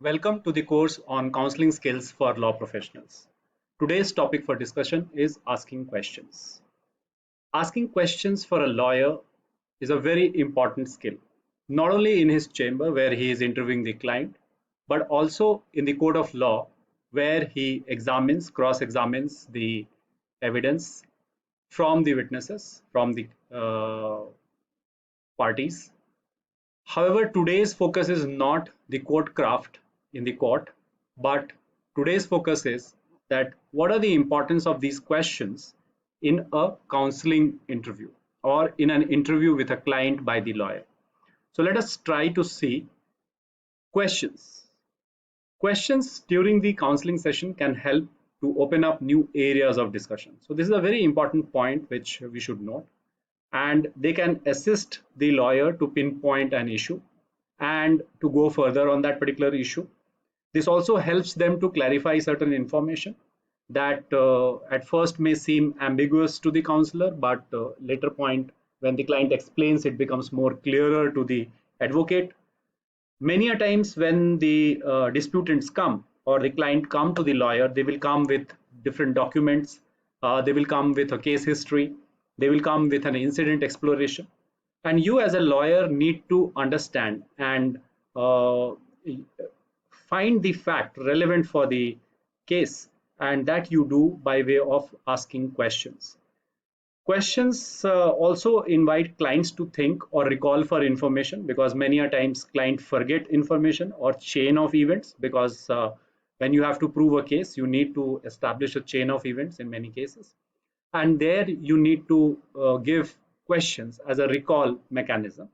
Welcome to the course on counseling skills for law professionals. Today's topic for discussion is asking questions. Asking questions for a lawyer is a very important skill, not only in his chamber where he is interviewing the client, but also in the court of law where he examines, cross examines the evidence from the witnesses, from the parties. However, today's focus is not the court craft in the court, but today's focus is that what are the importance of these questions in a counseling interview or in an interview with a client by the lawyer. So let us try to see questions. Questions during the counseling session can help to open up new areas of discussion. So this is a very important point which we should note, and they can assist the lawyer to pinpoint an issue and to go further on that particular issue. This also helps them to clarify certain information that at first may seem ambiguous to the counselor, but later point when the client explains, it becomes more clearer to the advocate. Many a times when the disputants come or the client come to the lawyer, they will come with different documents, they will come with a case history, they will come with an incident exploration, and you as a lawyer need to understand and find the fact relevant for the case, and that you do by way of asking questions. Questions also invite clients to think or recall for information, because many a times client forget information or chain of events, because when you have to prove a case you need to establish a chain of events in many cases, and there you need to give questions as a recall mechanism.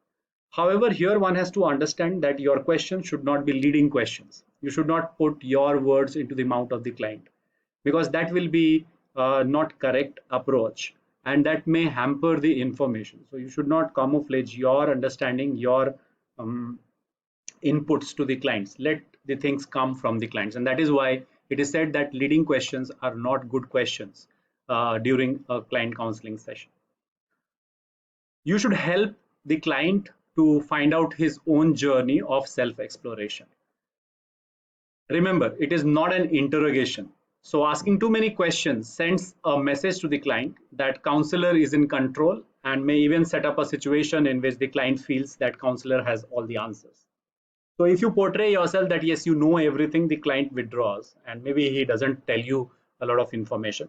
However, here one has to understand that your questions should not be leading questions. You should not put your words into the mouth of the client, because that will be not correct approach, and that may hamper the information. So you should not camouflage your understanding, your um, inputs to the clients. Let the things come from the clients, and that is why it is said that leading questions are not good questions during a client counseling session. You should help the client to find out his own journey of self exploration. Remember, it is not an interrogation. So asking too many questions sends a message to the client that counselor is in control, and may even set up a situation in which the client feels that counselor has all the answers. So if you portray yourself that yes, you know everything, the client withdraws and maybe he doesn't tell you a lot of information.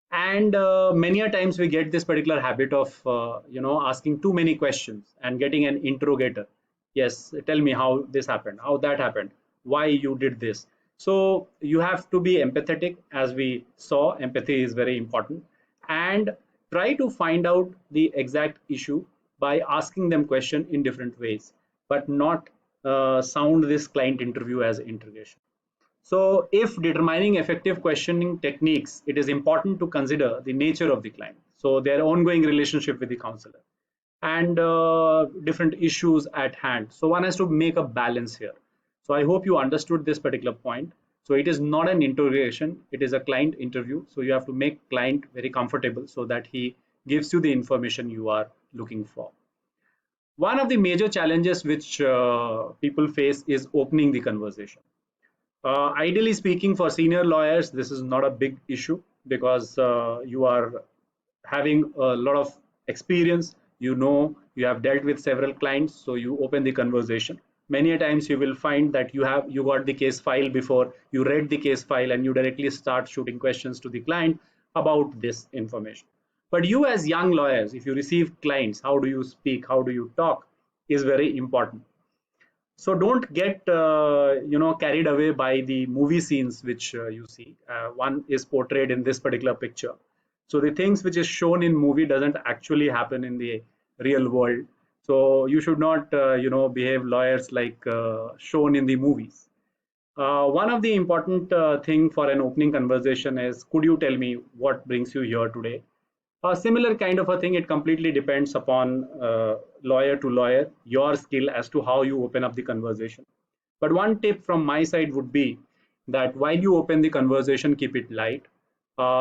And many a times we get this particular habit of asking too many questions and getting an interrogator. Yes, tell me how this happened, how that happened, why you did this. So you have to be empathetic. As we saw, empathy is very important, and try to find out the exact issue by asking them question in different ways, but not sound this client interview as interrogation. So if determining effective questioning techniques, it is important to consider the nature of the client, so their ongoing relationship with the counselor, and different issues at hand. So one has to make a balance here. So I hope you understood this particular point. So it is not an interrogation, it is a client interview. So you have to make client very comfortable so that he gives you the information you are looking for. One of the major challenges which people face is opening the conversation. Ideally speaking, for senior lawyers, this is not a big issue, because you are having a lot of experience. You know, you have dealt with several clients, so you open the conversation. Many a times you will find that you got the case file before, you read the case file, and you directly start shooting questions to the client about this information. But you as young lawyers, if you receive clients, how do you speak, how do you talk is very important. So don't get carried away by the movie scenes which you see. One is portrayed in this particular picture. So the things which is shown in movie doesn't actually happen in the real world. So you should not behave lawyers like shown in the movies. One of the important thing for an opening conversation is, could you tell me what brings you here today? A similar kind of a thing, it completely depends upon lawyer to lawyer, your skill as to how you open up the conversation. But one tip from my side would be that while you open the conversation, keep it light.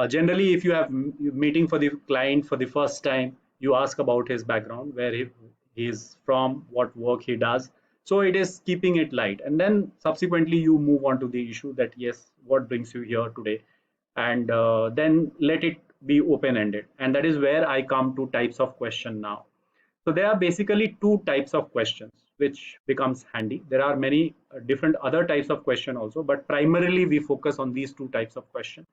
Generally, if you have meeting for the client for the first time, you ask about his background, where he is from, what work he does. So it is keeping it light, and then subsequently you move on to the issue that yes, what brings you here today, and then let it be open-ended. And that is where I come to types of question now. So there are basically two types of questions which becomes handy. There are many different other types of question also, but primarily we focus on these two types of question.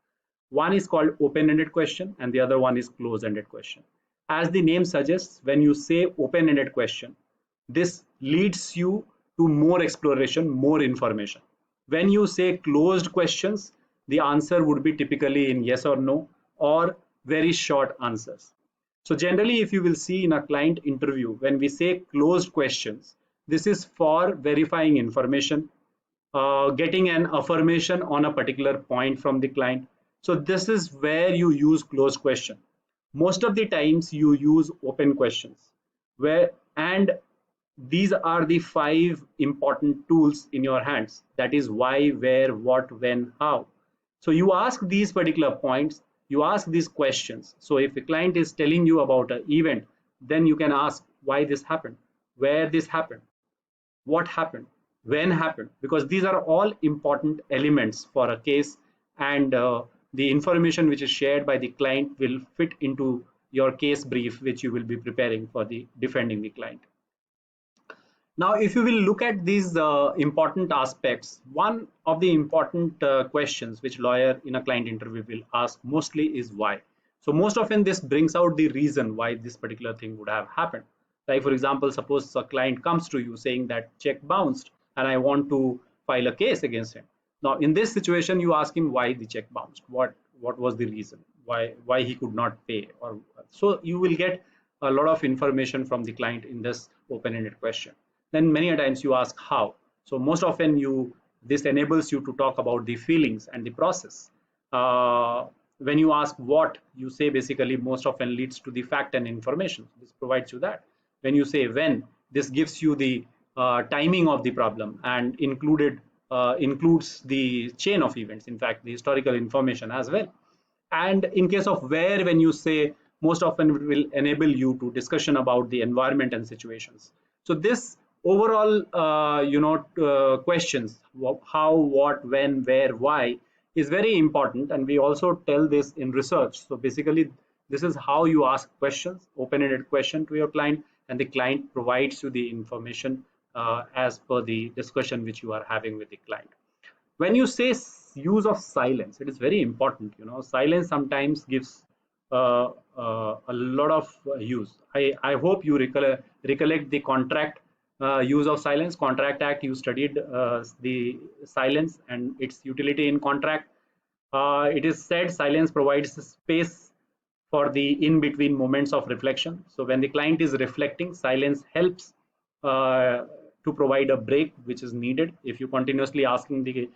One is called open-ended question and the other one is closed-ended question. As the name suggests, when you say open-ended question, this leads you to more exploration, more information. When you say closed questions, the answer would be typically in yes or no or very short answers. So generally, if you will see in a client interview, when we say closed questions, this is for verifying information, getting an affirmation on a particular point from the client. So this is where you use closed question. Most of the times you use open questions, where and these are the five important tools in your hands. That is why, where, what, when, how. So you ask these particular points, you ask these questions. So if a client is telling you about an event, then you can ask why this happened, where this happened, what happened, when happened, because these are all important elements for a case, and the information which is shared by the client will fit into your case brief which you will be preparing for the defending the client. Now, if you will look at these important aspects, one of the important questions which lawyer in a client interview will ask mostly is why. So most often this brings out the reason why this particular thing would have happened. Like for example, suppose a client comes to you saying that check bounced and I want to file a case against him. Now, in this situation, you ask him why the check bounced. What was the reason? Why he could not pay? Or so you will get a lot of information from the client in this open-ended question. Then many a times you ask how. So most often this enables you to talk about the feelings and the process. When you ask what, you say basically most often leads to the fact and information. This provides you that. When you say when, this gives you the timing of the problem and includes the chain of events, in fact the historical information as well. And in case of where, when you say, most often it will enable you to discussion about the environment and situations. So this overall questions, how, what, when, where, why, is very important, and we also tell this in research. So basically this is how you ask questions, open-ended question to your client, and the client provides you the information as per the discussion which you are having with the client. When you say use of silence, it is very important. Silence sometimes gives a lot of use. I hope you recollect the contract use of silence, Contract Act. You studied the silence and its utility in contract. It is said silence provides space for the in between moments of reflection. So when the client is reflecting, silence helps to provide a break which is needed. If you continuously asking the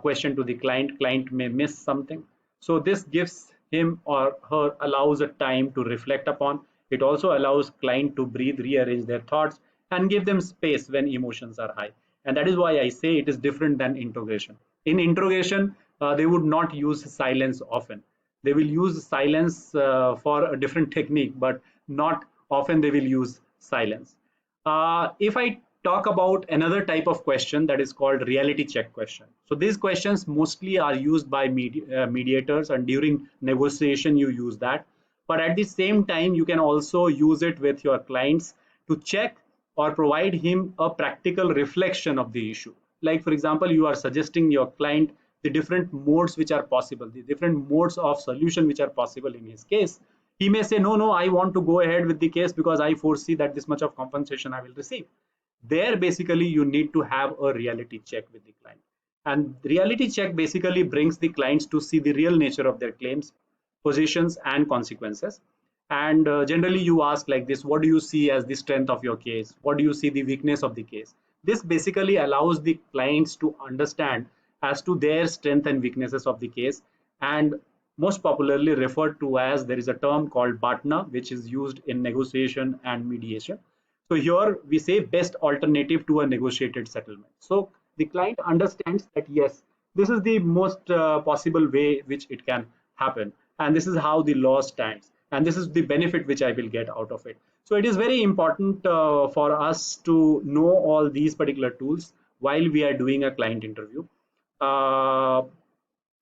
question to the client may miss something. So this gives him or her allows a time to reflect upon. It also allows client to breathe, rearrange their thoughts, and give them space when emotions are high. And that is why I say it is different than interrogation. In interrogation, they would not use silence often. They will use silence for a different technique, but not often they will use silence. If I talk about another type of question, that is called reality check question. So these questions mostly are used by mediators, and during negotiation you use that. But at the same time, you can also use it with your clients to check or provide him a practical reflection of the issue. Like for example, you are suggesting your client the different modes which are possible, the different modes of solution which are possible in his case. He may say, no, I want to go ahead with the case because I foresee that this much of compensation I will receive. There basically you need to have a reality check with the client, and reality check basically brings the clients to see the real nature of their claims, positions, and consequences. And generally you ask like this: what do you see as the strength of your case? What do you see the weakness of the case? This basically allows the clients to understand as to their strength and weaknesses of the case, and most popularly referred to as, there is a term called BATNA, which is used in negotiation and mediation. So here we say best alternative to a negotiated settlement. So the client understands that yes, this is the most possible way which it can happen, and this is how the law stands. and this is the benefit which I will get out of it. So it is very important for us to know all these particular tools while we are doing a client interview. uh,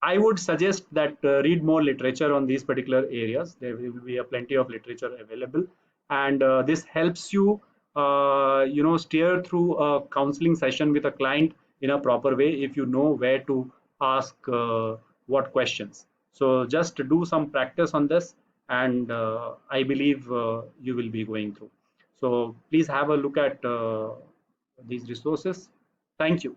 I would suggest that read more literature on these particular areas. There will be a plenty of literature available, and this helps you, steer through a counseling session with a client in a proper way if you know where to ask what questions. So just do some practice on this, and I believe you will be going through. So please have a look at these resources. Thank you.